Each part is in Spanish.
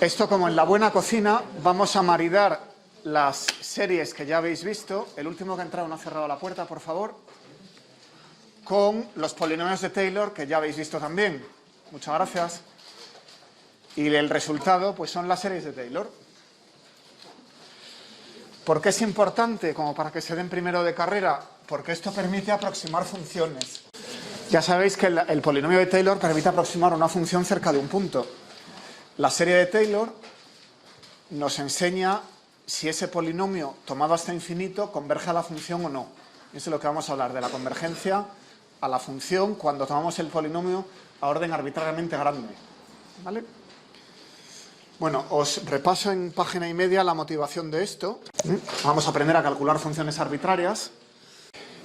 Esto, como en la buena cocina, vamos a maridar las series que ya habéis visto. El último que ha entrado no ha cerrado la puerta, por favor. Con los polinomios de Taylor, que ya habéis visto también. Muchas gracias. Y el resultado, pues son las series de Taylor. ¿Por qué es importante? Como para que se den primero de carrera. Porque esto permite aproximar funciones. Ya sabéis que el polinomio de Taylor permite aproximar una función cerca de un punto. La serie de Taylor nos enseña si ese polinomio tomado hasta infinito converge a la función o no. Eso es lo que vamos a hablar, de la convergencia a la función cuando tomamos el polinomio a orden arbitrariamente grande. ¿Vale? Bueno, os repaso en página y media la motivación de esto. Vamos a aprender a calcular funciones arbitrarias.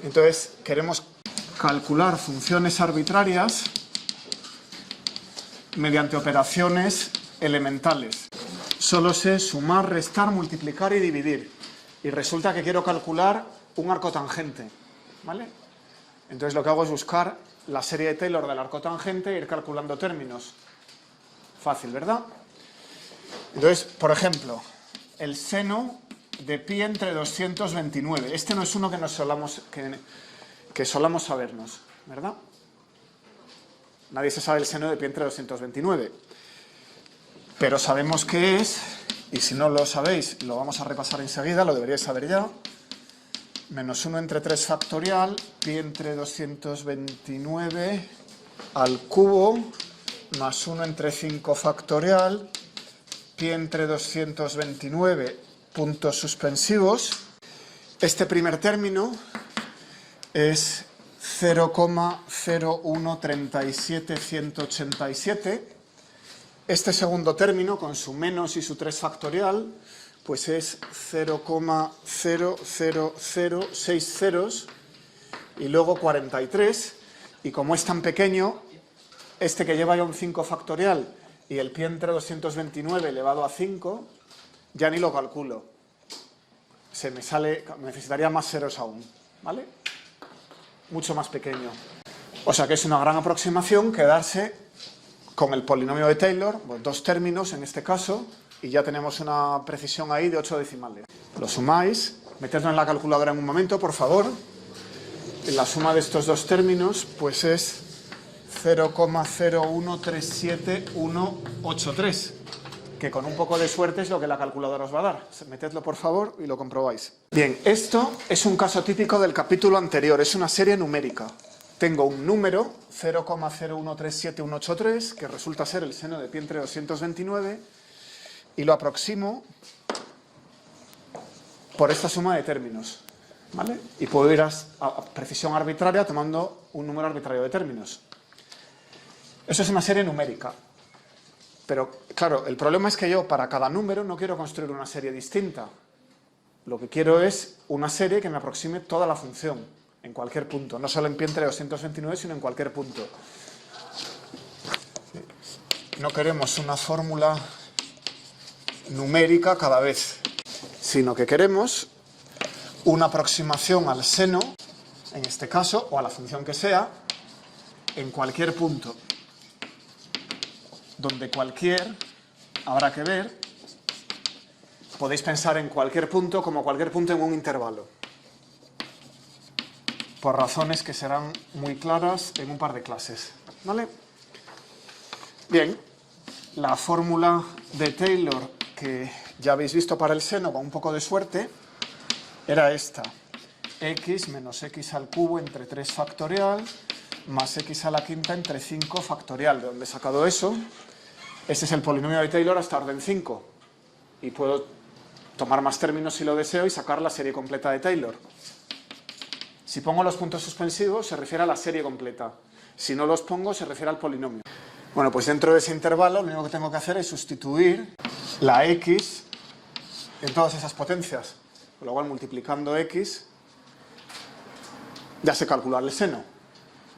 Entonces, queremos calcular funciones arbitrarias mediante operaciones elementales. Solo sé sumar, restar, multiplicar y dividir. Y resulta que quiero calcular un arco tangente. ¿Vale? Entonces lo que hago es buscar la serie de Taylor del arco tangente e ir calculando términos. Fácil, ¿verdad? Entonces, por ejemplo, el seno de pi entre 229. Este no es uno que solamos sabernos, ¿verdad? Nadie se sabe el seno de pi entre 229. Pero sabemos qué es, y si no lo sabéis, lo vamos a repasar enseguida, lo deberíais saber ya. Menos 1 entre 3 factorial, pi entre 229 al cubo, más 1 entre 5 factorial, pi entre 229 puntos suspensivos. Este primer término es 0,0137187. Este segundo término, con su menos y su 3 factorial, pues es 0,00060 ceros y luego 43. Y como es tan pequeño, este que lleva ya un 5 factorial y el pi entre 229 elevado a 5, ya ni lo calculo. Se me sale, necesitaría más ceros aún, ¿vale? Mucho más pequeño. O sea que es una gran aproximación quedarse con el polinomio de Taylor, pues dos términos en este caso, y ya tenemos una precisión ahí de 8 decimales. Lo sumáis, metedlo en la calculadora en un momento, por favor. La suma de estos dos términos pues es 0,0137183, que con un poco de suerte es lo que la calculadora os va a dar. Metedlo, por favor, y lo comprobáis. Bien, esto es un caso típico del capítulo anterior, es una serie numérica. Tengo un número, 0,0137183, que resulta ser el seno de pi entre 229, y lo aproximo por esta suma de términos, ¿vale? Y puedo ir a precisión arbitraria tomando un número arbitrario de términos. Eso es una serie numérica. Pero, claro, el problema es que yo para cada número no quiero construir una serie distinta. Lo que quiero es una serie que me aproxime toda la función, en cualquier punto. No solo en pi entre 229, sino en cualquier punto. No queremos una fórmula numérica cada vez, sino que queremos una aproximación al seno, en este caso, o a la función que sea, en cualquier punto. Donde cualquier, habrá que ver, podéis pensar en cualquier punto como cualquier punto en un intervalo, por razones que serán muy claras en un par de clases, ¿vale? Bien, la fórmula de Taylor que ya habéis visto para el seno con un poco de suerte era esta: x menos x al cubo entre 3 factorial más x a la quinta entre 5 factorial. ¿De dónde he sacado eso? Este es el polinomio de Taylor hasta orden 5. Y puedo tomar más términos si lo deseo y sacar la serie completa de Taylor. Si pongo los puntos suspensivos se refiere a la serie completa. Si no los pongo se refiere al polinomio. Bueno, pues dentro de ese intervalo lo único que tengo que hacer es sustituir la x en todas esas potencias. Con lo cual, multiplicando x, ya sé calcular el seno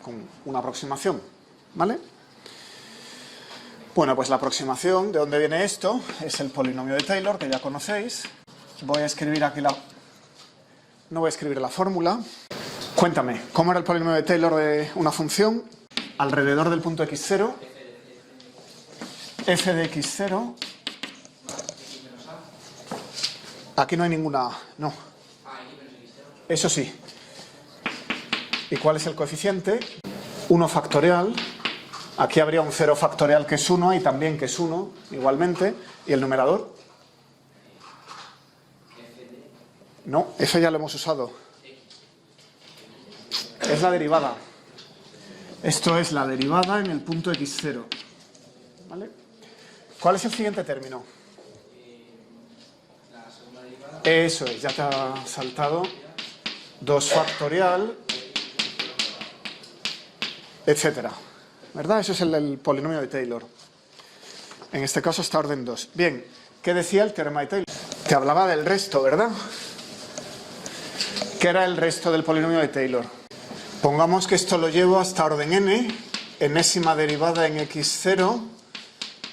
con una aproximación, ¿vale? Bueno, pues la aproximación, ¿de dónde viene esto? Es el polinomio de Taylor, que ya conocéis. Voy a escribir aquí no voy a escribir la fórmula. Cuéntame, ¿cómo era el polinomio de Taylor de una función? Alrededor del punto x0, f de x0 Aquí no hay ninguna A, no. Eso sí. ¿Y cuál es el coeficiente? 1 factorial. Aquí habría un 0 factorial que es 1 y también que es 1, igualmente. ¿Y el numerador? No, eso ya lo hemos usado. Es la derivada. Esto es la derivada en el punto x0. ¿Vale? ¿Cuál es el siguiente término? Eso es, ya te ha saltado. 2 factorial, etcétera. ¿Verdad? Eso es el polinomio de Taylor. En este caso está orden 2. Bien, ¿qué decía el teorema de Taylor? Te hablaba del resto, ¿verdad? ¿Qué era el resto del polinomio de Taylor? Pongamos que esto lo llevo hasta orden n, enésima derivada en x0,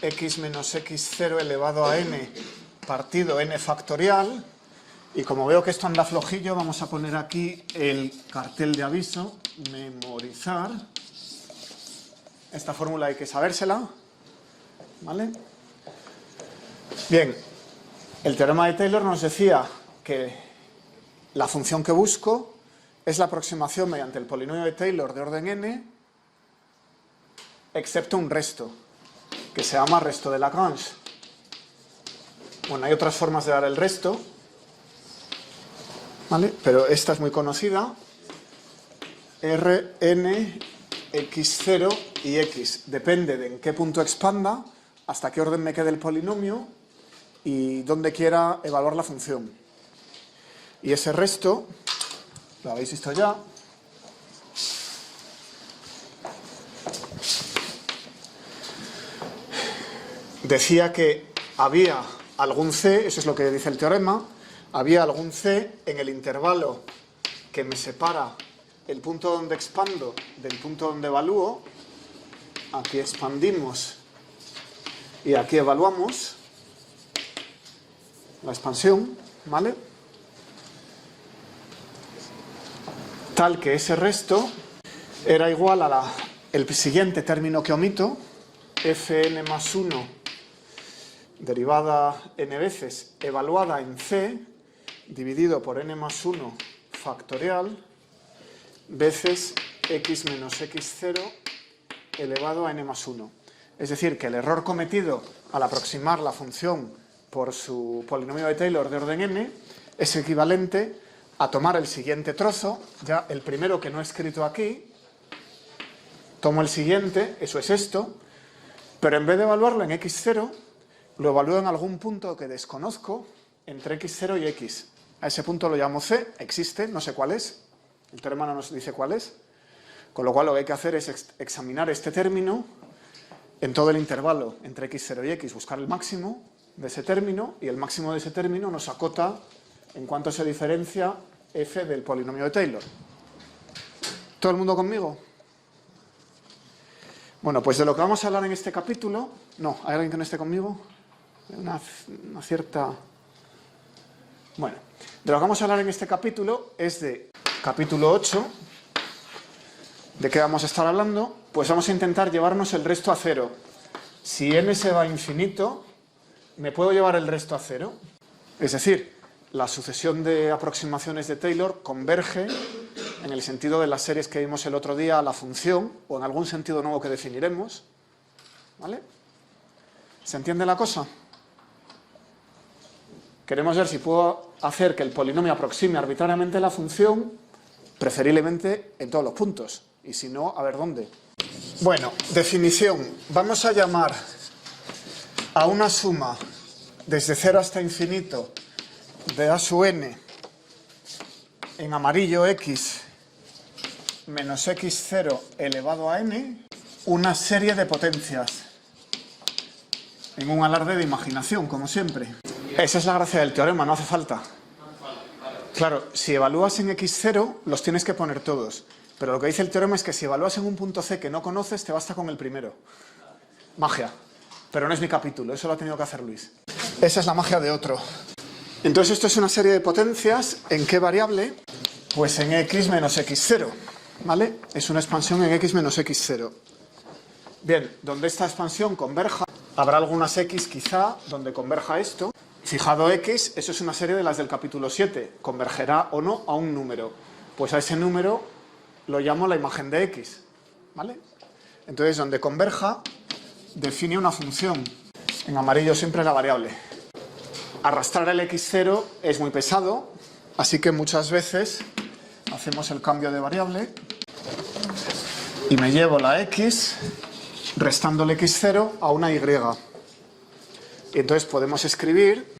x menos x0 elevado a n partido n factorial. Y como veo que esto anda flojillo, vamos a poner aquí el cartel de aviso, memorizar. Esta fórmula hay que sabérsela, ¿vale? Bien, el teorema de Taylor nos decía que la función que busco es la aproximación mediante el polinomio de Taylor de orden n, excepto un resto, que se llama resto de Lagrange. Bueno, hay otras formas de dar el resto, ¿vale? Pero esta es muy conocida. Rn, x0 y x. Depende de en qué punto expanda, hasta qué orden me quede el polinomio y dónde quiera evaluar la función. Y ese resto, lo habéis visto ya, decía que había algún c, eso es lo que dice el teorema, había algún c en el intervalo que me separa el punto donde expando del punto donde evalúo. Aquí expandimos y aquí evaluamos la expansión, ¿vale? Tal que ese resto era igual a el siguiente término que omito, fn más 1 derivada n veces evaluada en c dividido por n más 1 factorial veces x menos x0 elevado a n más 1. Es decir, que el error cometido al aproximar la función por su polinomio de Taylor de orden n es equivalente a tomar el siguiente trozo, ya el primero que no he escrito aquí, tomo el siguiente, eso es esto, pero en vez de evaluarlo en x0, lo evalúo en algún punto que desconozco entre x0 y x. A ese punto lo llamo c, existe, no sé cuál es, el teorema no nos dice cuál es, con lo cual lo que hay que hacer es examinar este término en todo el intervalo entre x0 y x, buscar el máximo de ese término, y el máximo de ese término nos acota en cuanto se diferencia f del polinomio de Taylor. ¿Todo el mundo conmigo? Bueno, pues de lo que vamos a hablar en este capítulo... No, ¿hay alguien que no esté conmigo? Una cierta... Bueno, de lo que vamos a hablar en este capítulo es de capítulo 8. ¿De qué vamos a estar hablando? Pues vamos a intentar llevarnos el resto a cero. Si n se va a infinito, ¿me puedo llevar el resto a cero? Es decir, la sucesión de aproximaciones de Taylor converge en el sentido de las series que vimos el otro día a la función, o en algún sentido nuevo que definiremos. ¿Vale? ¿Se entiende la cosa? Queremos ver si puedo hacer que el polinomio aproxime arbitrariamente la función, preferiblemente en todos los puntos. Y si no, a ver dónde. Bueno, definición. Vamos a llamar a una suma desde 0 hasta infinito de a sub n en amarillo x menos x0 elevado a n una serie de potencias en un alarde de imaginación, como siempre. Esa es la gracia del teorema, no hace falta. Claro, si evalúas en x0 los tienes que poner todos, pero lo que dice el teorema es que si evalúas en un punto c que no conoces te basta con el primero. Magia. Pero no es mi capítulo, eso lo ha tenido que hacer Luis. Esa es la magia de otro. Entonces esto es una serie de potencias. ¿En qué variable? Pues en x menos x0, ¿vale? Es una expansión en x menos x0. Bien, donde esta expansión converja, habrá algunas x quizá donde converja esto. Fijado X, eso es una serie de las del capítulo 7. Convergerá o no a un número. Pues a ese número lo llamo la imagen de X. ¿Vale? Entonces, donde converja, define una función. En amarillo siempre la variable. Arrastrar el X0 es muy pesado, así que muchas veces hacemos el cambio de variable y me llevo la X restando el X0 a una Y. Y entonces podemos escribir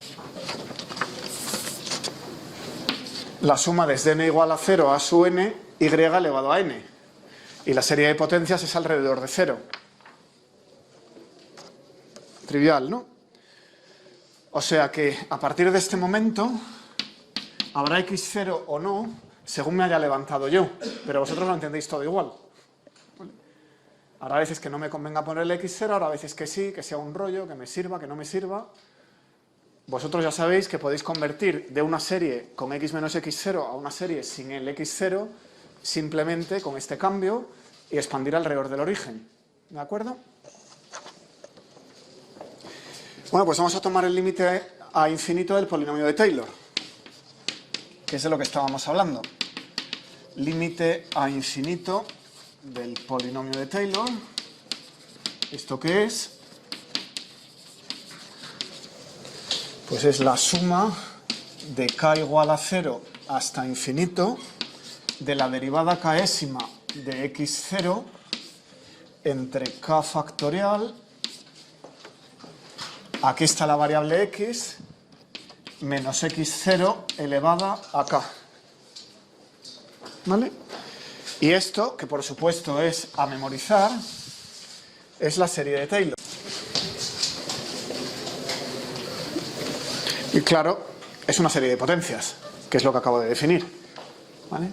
la suma desde n igual a 0 a su n, y elevado a n. Y la serie de potencias es alrededor de 0. Trivial, ¿no? O sea que a partir de este momento habrá X0 o no, según me haya levantado yo. Pero vosotros lo entendéis todo igual. Habrá veces que no me convenga poner el X0, habrá veces que sí, que sea un rollo, que me sirva, que no me sirva. Vosotros ya sabéis que podéis convertir de una serie con X menos X0 a una serie sin el X0 simplemente con este cambio y expandir alrededor del origen. ¿De acuerdo? Bueno, pues vamos a tomar el límite a infinito del polinomio de Taylor, que es de lo que estábamos hablando. Límite a infinito del polinomio de Taylor. ¿Esto qué es? Pues es la suma de k igual a 0 hasta infinito de la derivada késima de x0 entre k factorial, aquí está la variable x, menos x0 elevada a k. ¿Vale? Y esto, que por supuesto es a memorizar, es la serie de Taylor. Y claro, es una serie de potencias, que es lo que acabo de definir. ¿Vale?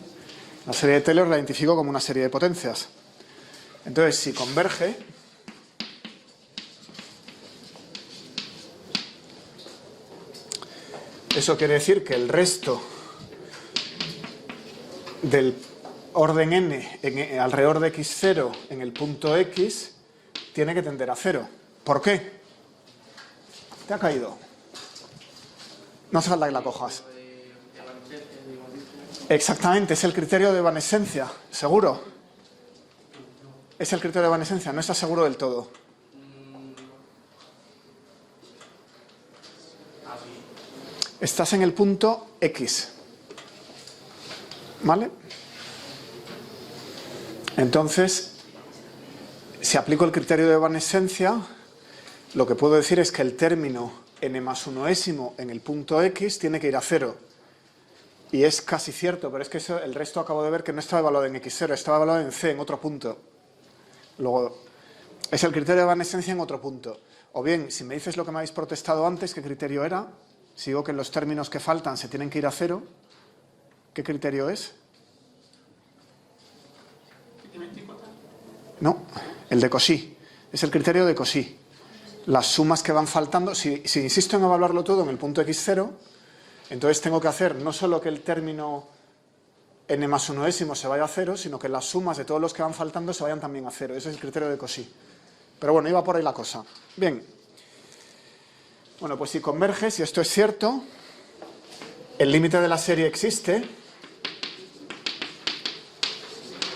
La serie de Taylor la identifico como una serie de potencias. Entonces, si converge, eso quiere decir que el resto del orden n alrededor de x0 en el punto x tiene que tender a 0. ¿Por qué? ¿Te ha caído? No hace falta que la cojas. Exactamente, es el criterio de evanescencia, seguro. Es el criterio de evanescencia, no estás seguro del todo. Estás en el punto X. ¿Vale? Entonces, si aplico el criterio de evanescencia, lo que puedo decir es que el término n más 1ésimo en el punto X tiene que ir a 0. Y es casi cierto, pero es que eso, el resto acabo de ver que no estaba evaluado en X0, estaba evaluado en C, en otro punto. Luego, es el criterio de evanescencia en otro punto. O bien, si me dices lo que me habéis protestado antes, ¿qué criterio era? Si digo que los términos que faltan se tienen que ir a 0, ¿qué criterio es? No, el de Cauchy. Es el criterio de Cauchy. Las sumas que van faltando, si insisto en evaluarlo todo en el punto x0, entonces tengo que hacer no solo que el término n más 1ésimo se vaya a 0, sino que las sumas de todos los que van faltando se vayan también a 0. Ese es el criterio de Cauchy. Pero bueno, iba por ahí la cosa. Bien. Bueno, pues si converge, si esto es cierto, el límite de la serie existe.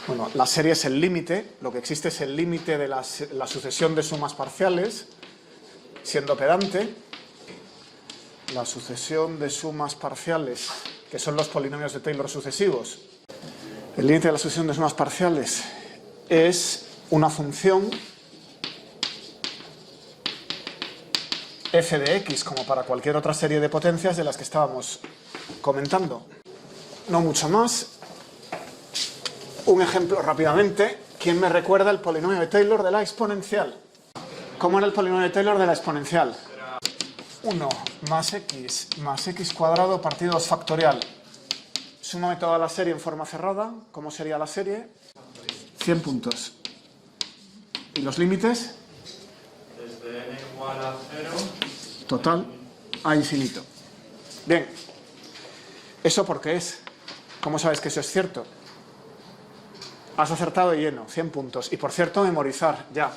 Bueno, la serie es el límite, lo que existe es el límite de la sucesión de sumas parciales, siendo pedante. La sucesión de sumas parciales, que son los polinomios de Taylor sucesivos. El límite de la sucesión de sumas parciales es una función f de x, como para cualquier otra serie de potencias de las que estábamos comentando. No mucho más. Un ejemplo rápidamente. ¿Quién me recuerda el polinomio de Taylor de la exponencial? ¿Cómo era el polinomio de Taylor de la exponencial? 1 más x cuadrado partido 2 factorial. Súmame toda la serie en forma cerrada. ¿Cómo sería la serie? 100 puntos. ¿Y los límites? Desde n igual a 0. Total a infinito. Bien. ¿Eso por qué es? ¿Cómo sabes que eso es cierto? Has acertado de lleno, 100 puntos. Y por cierto, memorizar, ya.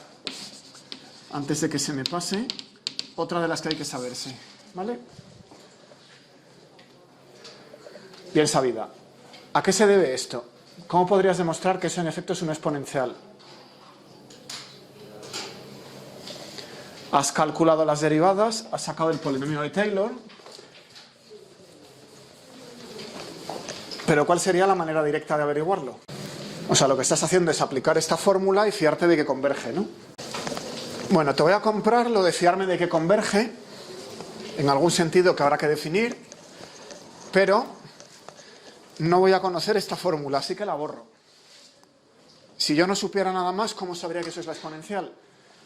Antes de que se me pase, otra de las que hay que saberse, ¿vale? Bien sabida. ¿A qué se debe esto? ¿Cómo podrías demostrar que eso en efecto es una exponencial? Has calculado las derivadas, has sacado el polinomio de Taylor, pero ¿cuál sería la manera directa de averiguarlo? O sea, lo que estás haciendo es aplicar esta fórmula y fiarte de que converge, ¿no? Bueno, te voy a comprar lo de fiarme de que converge, en algún sentido que habrá que definir, pero no voy a conocer esta fórmula, así que la borro. Si yo no supiera nada más, ¿cómo sabría que eso es la exponencial?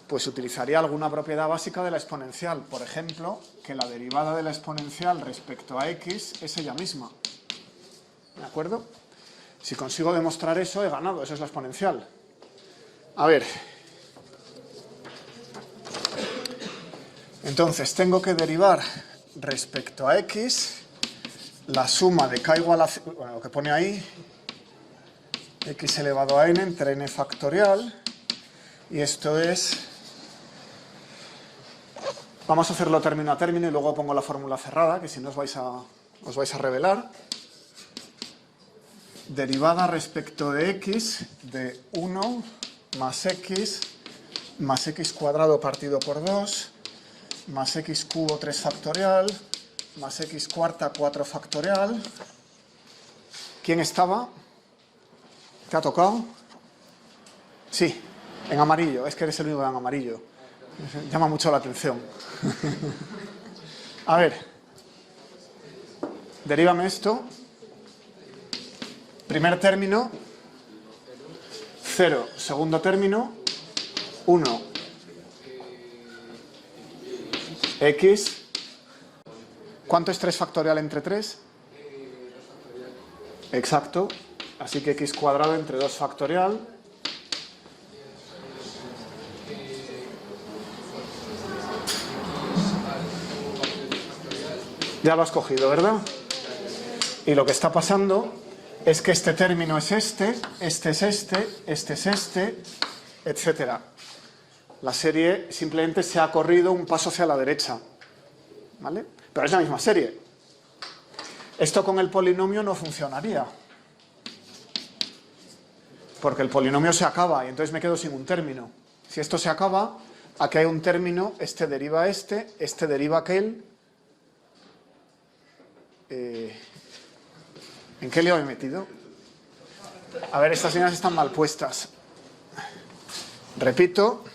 Pues utilizaría alguna propiedad básica de la exponencial. Por ejemplo, que la derivada de la exponencial respecto a x es ella misma. ¿De acuerdo? Si consigo demostrar eso, he ganado. Eso es la exponencial. A ver. Entonces, tengo que derivar respecto a x la suma de k igual a... Bueno, lo que pone ahí, x elevado a n entre n factorial. Y esto es... Vamos a hacerlo término a término y luego pongo la fórmula cerrada, que si no os vais a revelar. Derivada respecto de x de 1 más x cuadrado partido por 2 más x cubo 3 factorial más x cuarta 4 factorial. ¿Quién estaba? ¿Te ha tocado? Sí, en amarillo. Es que eres el único en amarillo. Llama mucho la atención. A ver. Derívame esto. Primer término, 0. Segundo término, 1. X. ¿Cuánto es 3 factorial entre 3? Exacto. Así que x cuadrado entre 2 factorial. Ya lo has cogido, ¿verdad? Y lo que está pasando es que este término es este es este es este, etc. La serie simplemente se ha corrido un paso hacia la derecha, ¿vale? Pero es la misma serie. Esto con el polinomio no funcionaría, porque el polinomio se acaba y entonces me quedo sin un término. Si esto se acaba, aquí hay un término, este deriva este deriva aquel. ¿En qué lío me he metido? A ver, estas líneas están mal puestas. Repito.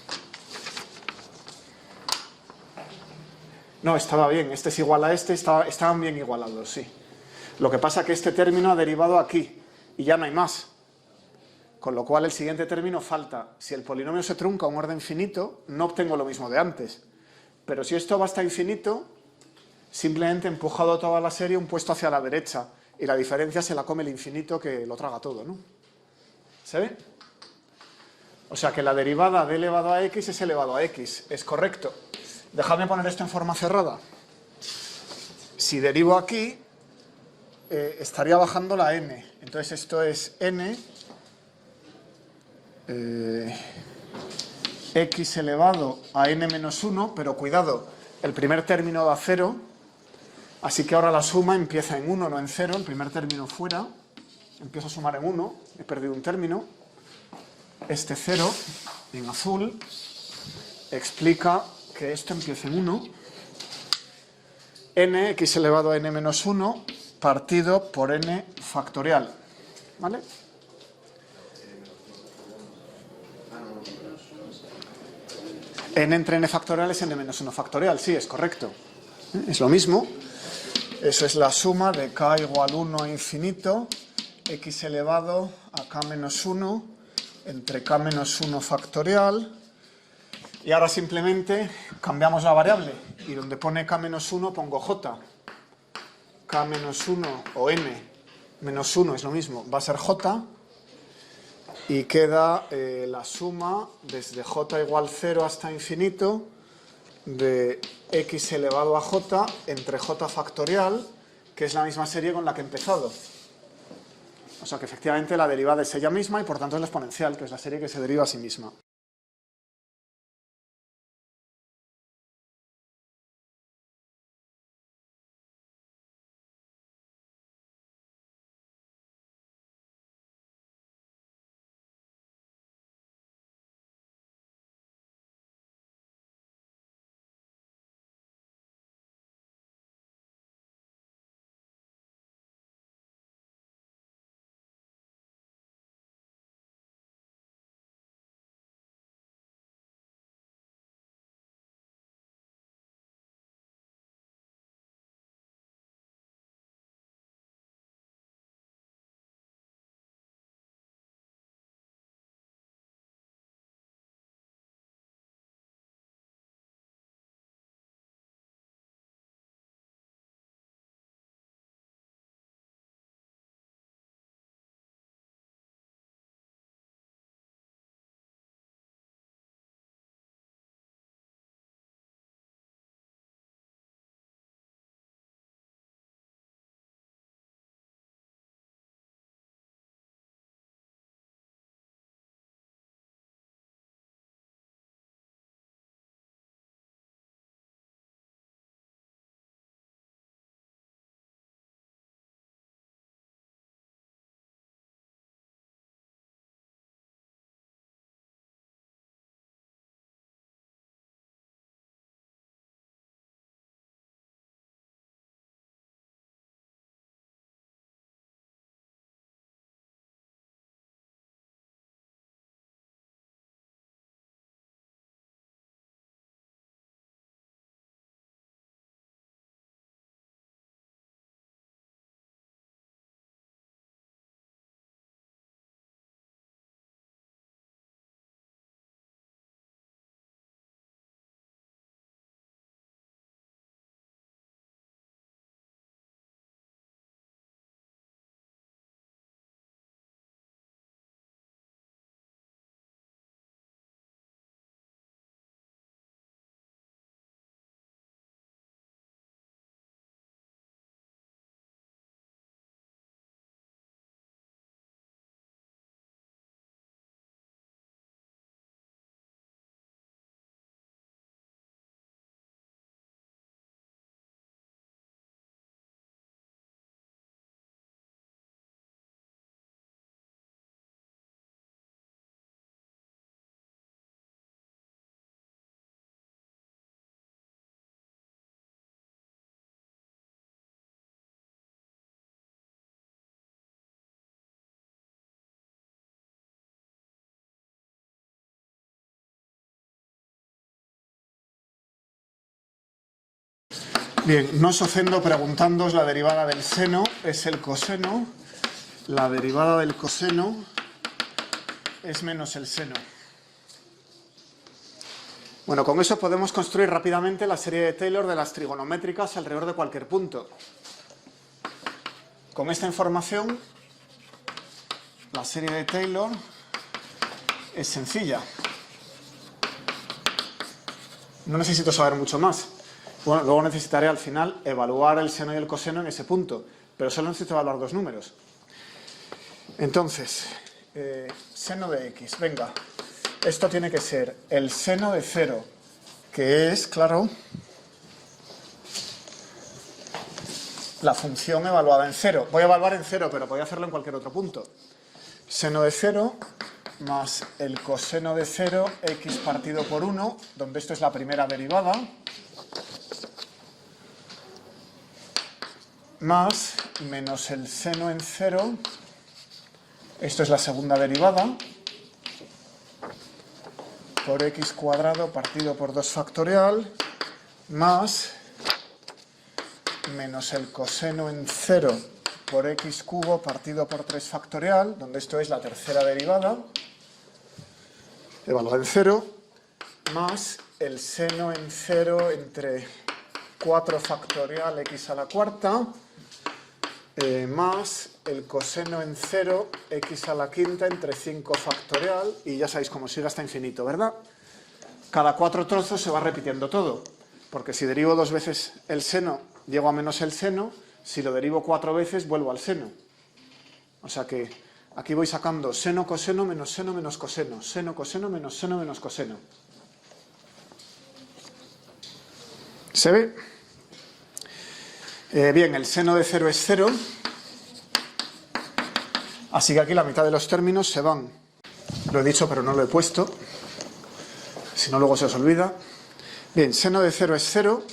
No, estaba bien. Este es igual a este. Estaban bien igualados, sí. Lo que pasa es que este término ha derivado aquí. Y ya no hay más. Con lo cual el siguiente término falta. Si el polinomio se trunca a un orden finito, no obtengo lo mismo de antes. Pero si esto va hasta infinito, simplemente he empujado toda la serie un puesto hacia la derecha. Y la diferencia se la come el infinito que lo traga todo, ¿no? ¿Se ve? O sea que la derivada de elevado a x es elevado a x. Es correcto. Dejadme poner esto en forma cerrada. Si derivo aquí, estaría bajando la n. Entonces esto es n x elevado a n menos 1, pero cuidado, el primer término da 0, así que ahora la suma empieza en 1, no en 0, el primer término fuera, empiezo a sumar en 1, he perdido un término. Este 0, en azul, explica que esto empieza en 1. N, x elevado a n menos 1, partido por n factorial. ¿Vale? N entre n factorial es n menos 1 factorial, sí, es correcto. Es lo mismo. Eso es la suma de k igual 1 a infinito, x elevado a k menos 1, entre k menos 1 factorial. Y ahora simplemente cambiamos la variable. Y donde pone k menos 1 pongo j. K menos 1 o n menos 1 es lo mismo, va a ser j. Y queda la suma desde j igual 0 hasta infinito de x elevado a j entre j factorial, que es la misma serie con la que he empezado. O sea que efectivamente la derivada es ella misma y por tanto es la exponencial, que es la serie que se deriva a sí misma. Bien, no os ofendo preguntándoos la derivada del seno, es el coseno. La derivada del coseno es menos el seno. Bueno, con eso podemos construir rápidamente la serie de Taylor de las trigonométricas alrededor de cualquier punto. Con esta información, la serie de Taylor es sencilla. No necesito saber mucho más. Bueno, luego necesitaré al final evaluar el seno y el coseno en ese punto, pero solo necesito evaluar dos números. Entonces, seno de x, venga, esto tiene que ser el seno de 0, que es, claro, la función evaluada en 0. Voy a evaluar en 0, pero podría hacerlo en cualquier otro punto. Seno de 0 más el coseno de 0, x partido por 1, donde esto es la primera derivada, más menos el seno en 0, esto es la segunda derivada, por x cuadrado partido por 2 factorial, más menos el coseno en 0 por x cubo partido por 3 factorial, donde esto es la tercera derivada, evaluada en 0, más el seno en 0 entre 4 factorial x a la cuarta, más el coseno en 0 x a la quinta entre 5 factorial, y ya sabéis cómo sigue hasta infinito, ¿verdad? Cada 4 trozos se va repitiendo todo, porque si derivo 2 veces el seno, llego a menos el seno, si lo derivo 4 veces, vuelvo al seno. O sea que aquí voy sacando seno, coseno, menos coseno, seno, coseno, menos coseno. ¿Se ve? Bien, el seno de 0 es 0, así que aquí la mitad de los términos se van. Lo he dicho, pero no lo he puesto, si no luego se os olvida. Bien, seno de 0 es 0,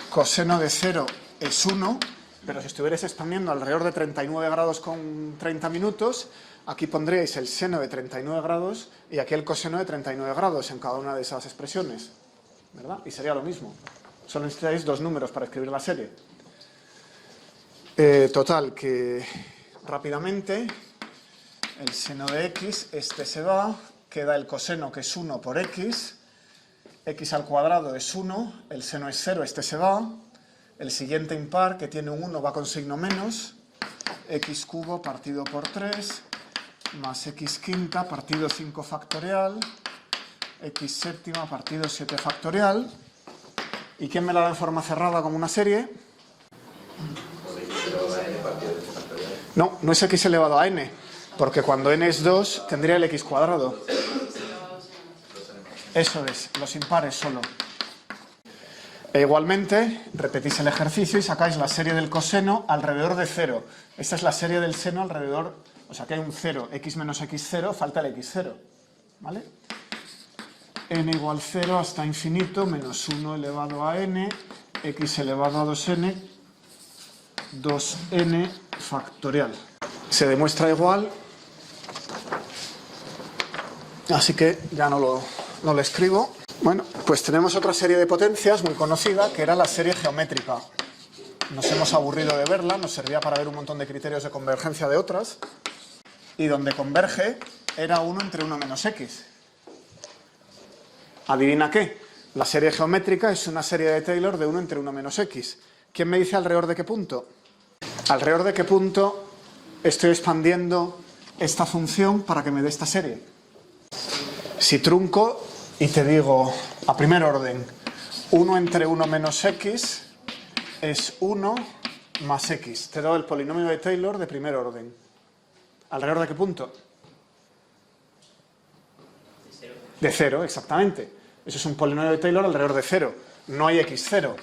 coseno de 0 es 1, pero si estuvierais expandiendo alrededor de 39 grados con 30 minutos, aquí pondríais el seno de 39 grados y aquí el coseno de 39 grados en cada una de esas expresiones, ¿verdad? Y sería lo mismo. Solo necesitáis 2 números para escribir la serie. Total, que rápidamente el seno de x, este se va, queda el coseno que es 1 por x al cuadrado es 1, el seno es 0, este se va, el siguiente impar que tiene un 1 va con signo menos, x cubo partido por 3, más x quinta partido 5 factorial, x séptima partido 7 factorial, ¿y quién me la da en forma cerrada como una serie? No, no es x elevado a n, porque cuando n es 2 tendría el x cuadrado. Eso es, los impares solo. E igualmente, repetís el ejercicio y sacáis la serie del coseno alrededor de 0. Esta es la serie del seno alrededor, o sea que hay un 0, x menos x0, falta el x0, ¿vale? N igual 0 hasta infinito, menos 1 elevado a n, x elevado a 2n, 2n factorial. Se demuestra igual, así que ya no lo escribo. Bueno, pues tenemos otra serie de potencias muy conocida, que era la serie geométrica. Nos hemos aburrido de verla, nos servía para ver un montón de criterios de convergencia de otras, y donde converge era 1 entre 1 menos x. ¿Adivina qué? La serie geométrica es una serie de Taylor de 1 entre 1 menos x. ¿Quién me dice alrededor de qué punto? ¿Alrededor de qué punto estoy expandiendo esta función para que me dé esta serie? Si trunco y te digo, a primer orden, 1 entre 1 menos x es 1 más x. Te doy el polinomio de Taylor de primer orden. ¿Alrededor de qué punto? De 0, exactamente. Eso es un polinomio de Taylor alrededor de 0. No hay x0.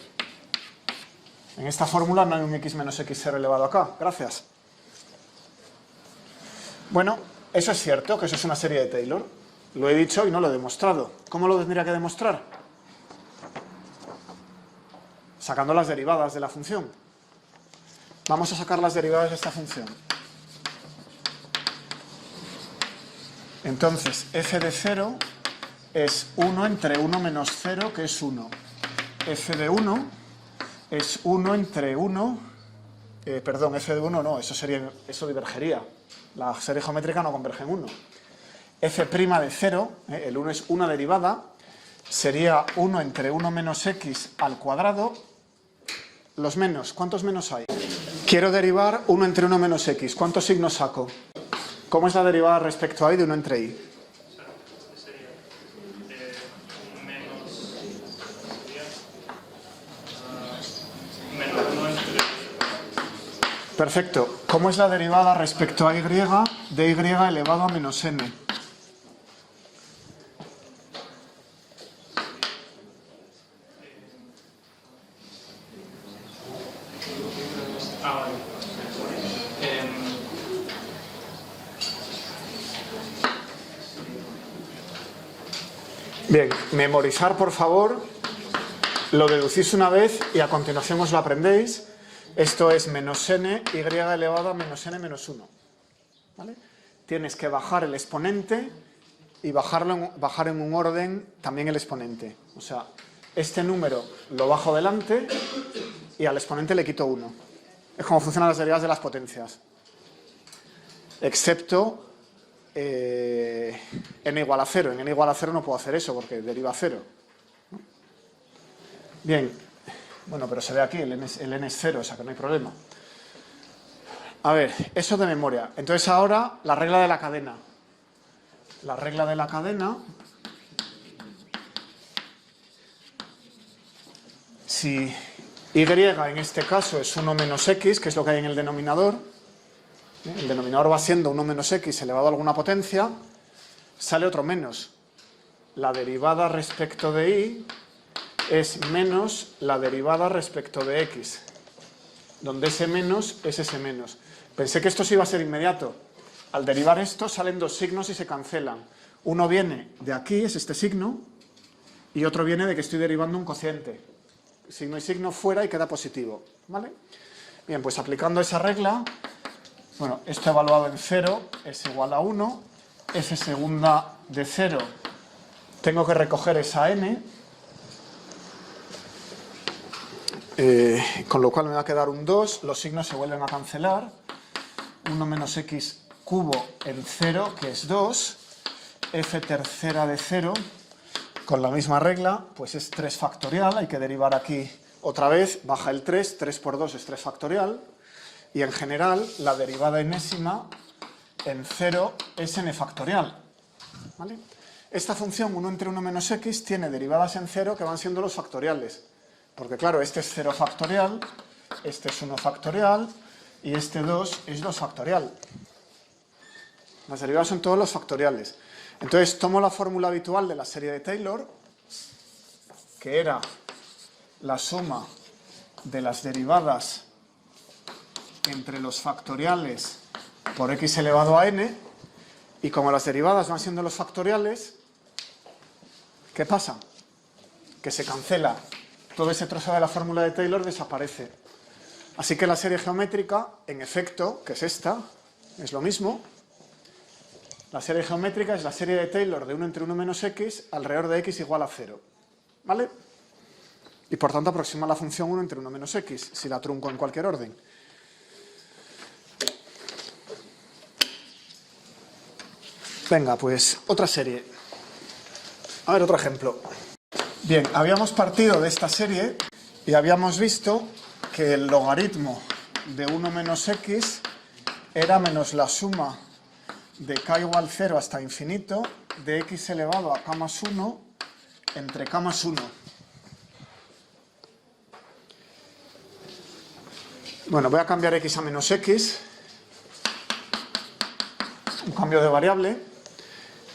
En esta fórmula no hay un x menos x0 elevado acá. Gracias. Bueno, eso es cierto, que eso es una serie de Taylor. Lo he dicho y no lo he demostrado. ¿Cómo lo tendría que demostrar? Sacando las derivadas de la función. Vamos a sacar las derivadas de esta función. Entonces, f de 0 es 1 entre 1 menos 0, que es 1. f de 1 es 1 entre 1, perdón, f de 1 no, eso divergería. La serie geométrica no converge en 1. f' de 0, el 1 es una derivada, sería 1 entre 1 menos x al cuadrado. Los menos, ¿cuántos menos hay? Quiero derivar 1 entre 1 menos x. ¿Cuántos signos saco? ¿Cómo es la derivada respecto a y de 1 entre y? Sería menos 1 entre... Perfecto. ¿Cómo es la derivada respecto a y de y elevado a menos n? Vale. Bien, memorizar por favor, lo deducís una vez y a continuación os lo aprendéis. Esto es menos n y elevado a menos n menos 1. ¿Vale? Tienes que bajar el exponente y bajar en un orden también el exponente. O sea, este número lo bajo delante y al exponente le quito 1. Es como funcionan las derivadas de las potencias. Excepto n igual a 0. En n igual a 0 no puedo hacer eso porque deriva 0. Bien, bueno, pero se ve aquí, el n es 0, o sea que no hay problema. A ver, eso de memoria. Entonces ahora la regla de la cadena. La regla de la cadena, si y en este caso es 1 menos x, que es lo que hay en el denominador, el denominador va siendo 1 menos x elevado a alguna potencia, sale otro menos. La derivada respecto de y es menos la derivada respecto de x, donde ese menos es ese menos. Pensé que esto sí iba a ser inmediato. Al derivar esto salen dos signos y se cancelan. Uno viene de aquí, es este signo, y otro viene de que estoy derivando un cociente. Signo y signo fuera y queda positivo. ¿Vale? Bien, pues aplicando esa regla, bueno, esto evaluado en 0 es igual a 1, f segunda de 0, tengo que recoger esa n, con lo cual me va a quedar un 2, los signos se vuelven a cancelar, 1 menos x cubo en 0, que es 2, f tercera de 0, con la misma regla, pues es 3 factorial, hay que derivar aquí otra vez, baja el 3, 3 por 2 es 3 factorial, y en general la derivada enésima en 0 es n factorial. ¿Vale? Esta función 1 entre 1 menos x tiene derivadas en 0 que van siendo los factoriales, porque claro, este es 0 factorial, este es 1 factorial, y este 2 es 2 factorial. Las derivadas son todos los factoriales. Entonces tomo la fórmula habitual de la serie de Taylor, que era la suma de las derivadas entre los factoriales por x elevado a n, y como las derivadas van siendo los factoriales, ¿qué pasa? Que se cancela. Todo ese trozo de la fórmula de Taylor desaparece. Así que la serie geométrica, en efecto, que es esta, es lo mismo. La serie geométrica es la serie de Taylor de 1 entre 1 menos x alrededor de x igual a 0. ¿Vale? Y por tanto aproxima la función 1 entre 1 menos x, si la trunco en cualquier orden. Venga, pues otra serie. A ver, otro ejemplo. Bien, habíamos partido de esta serie y habíamos visto que el logaritmo de 1 menos x era menos la suma de k igual 0 hasta infinito de x elevado a k más 1 entre k más 1. Bueno, voy a cambiar x a menos x, un cambio de variable.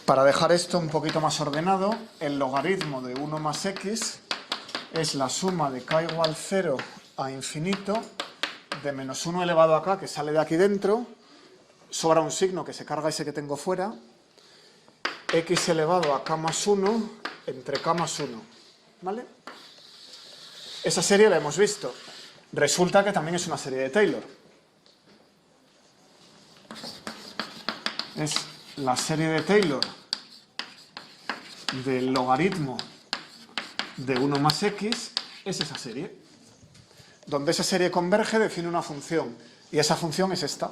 Para dejar esto un poquito más ordenado, el logaritmo de 1 más x es la suma de k igual 0 a infinito de menos 1 elevado a k, que sale de aquí dentro, sobra un signo que se carga ese que tengo fuera, x elevado a k más 1 entre k más 1. ¿Vale? Esa serie la hemos visto. Resulta que también es una serie de Taylor. Es la serie de Taylor del logaritmo de 1 más x, es esa serie. donde esa serie converge define una función, y esa función es esta.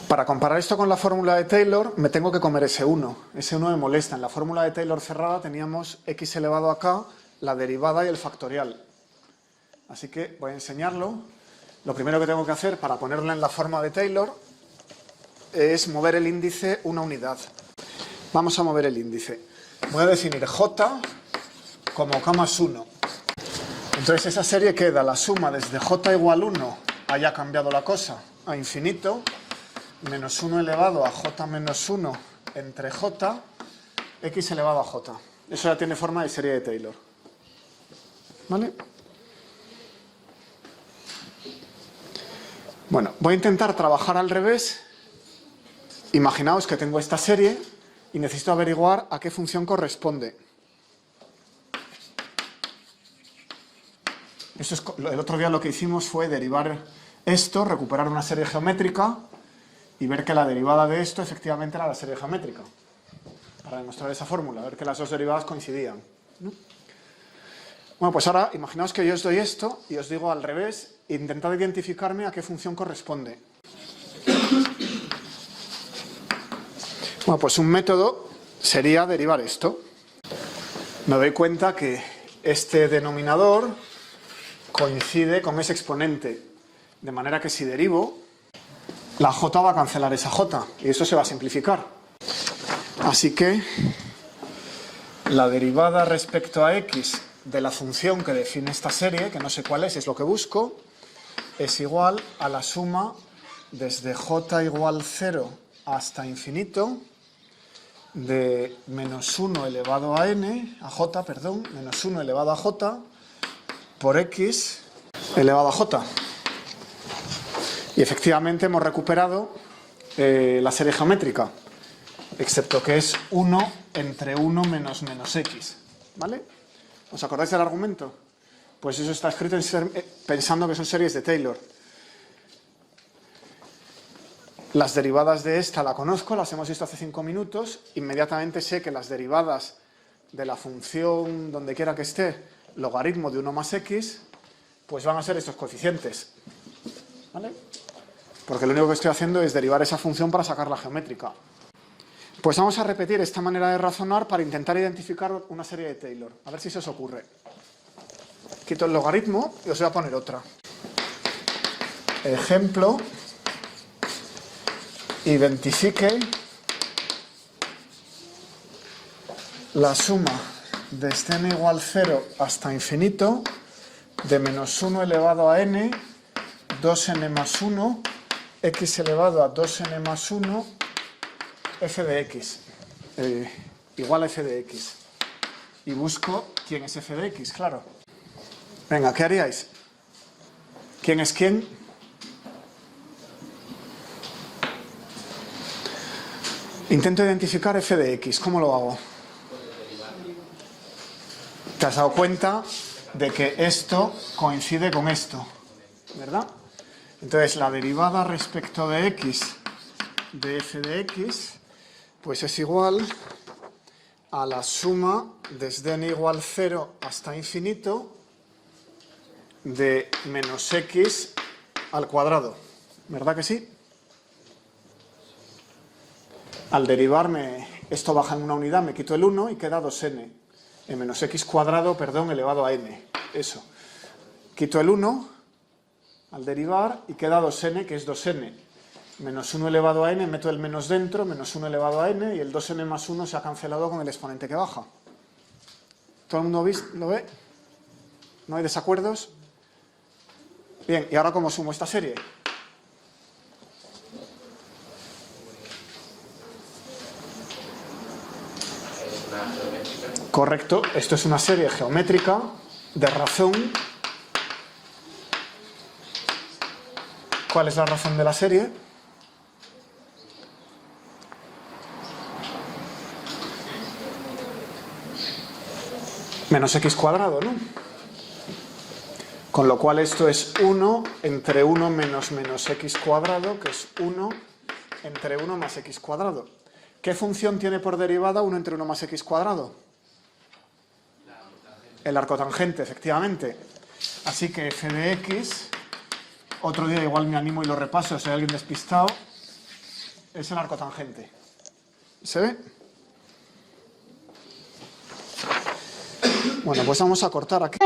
Para comparar esto con la fórmula de Taylor, me tengo que comer ese 1. Ese 1 me molesta. En la fórmula de Taylor cerrada teníamos x elevado a k, la derivada y el factorial. Así que voy a enseñarlo. Lo primero que tengo que hacer para ponerla en la forma de Taylor es mover el índice una unidad. Vamos a mover el índice. Voy a definir j como k más 1. Entonces esa serie queda la suma desde j igual 1, haya cambiado la cosa, a infinito, menos 1 elevado a j menos 1 entre j, x elevado a j. Eso ya tiene forma de serie de Taylor. ¿Vale? Bueno, voy a intentar trabajar al revés. Imaginaos que tengo esta serie y necesito averiguar a qué función corresponde. El otro día lo que hicimos fue derivar esto, recuperar una serie geométrica y ver que la derivada de esto efectivamente era la serie geométrica. Para demostrar esa fórmula, ver que las dos derivadas coincidían, ¿no? Bueno, pues ahora imaginaos que yo os doy esto y os digo al revés, intentad identificarme a qué función corresponde. Bueno, pues un método sería derivar esto. Me doy cuenta que este denominador coincide con ese exponente, de manera que si derivo, la j va a cancelar esa j y eso se va a simplificar. Así que la derivada respecto a x de la función que define esta serie, que no sé cuál es lo que busco, es igual a la suma desde j igual 0 hasta infinito de menos 1 elevado a n, a j, perdón, menos 1 elevado a j por x elevado a j. Y efectivamente hemos recuperado la serie geométrica, excepto que es 1 entre 1 menos x. ¿Vale? ¿Os acordáis del argumento? Pues eso está escrito pensando que son series de Taylor. Las derivadas de esta la conozco, las hemos visto hace 5 minutos. Inmediatamente sé que las derivadas de la función, donde quiera que esté, logaritmo de 1 más x, pues van a ser estos coeficientes. ¿Vale? Porque lo único que estoy haciendo es derivar esa función para sacar la geométrica. Pues vamos a repetir esta manera de razonar para intentar identificar una serie de Taylor. A ver si se os ocurre. Quito el logaritmo y os voy a poner otra. Ejemplo. Identifique la suma desde n igual 0 hasta infinito de menos 1 elevado a n, 2n más 1, x elevado a 2n más 1, f de x, igual a f de x. Y busco quién es f de x, claro. Venga, ¿qué haríais? ¿Quién es quién? Intento identificar f de x. ¿Cómo lo hago? Te has dado cuenta de que esto coincide con esto, ¿verdad? Entonces, la derivada respecto de x de f de x, pues es igual a la suma desde n igual 0 hasta infinito de menos x al cuadrado. ¿Verdad que sí? Al derivarme, esto baja en una unidad, me quito el 1 y queda 2n. Menos x cuadrado, perdón, elevado a n. Eso. Quito el 1 al derivar y queda 2n, que es 2n. Menos 1 elevado a n, meto el menos dentro, menos 1 elevado a n, y el 2n más 1 se ha cancelado con el exponente que baja. ¿Todo el mundo lo ve? ¿No hay desacuerdos? Bien, ¿y ahora cómo sumo esta serie? Correcto, esto es una serie geométrica de razón. ¿Cuál es la razón de la serie? Menos x cuadrado, ¿no? Con lo cual esto es 1 entre 1 menos x cuadrado, que es 1 entre 1 más x cuadrado. ¿Qué función tiene por derivada 1 entre 1 más x cuadrado? El arcotangente, efectivamente. Así que f de x, otro día igual me animo y lo repaso si hay alguien despistado, es el arcotangente. ¿Se ve? Bueno, pues vamos a cortar aquí.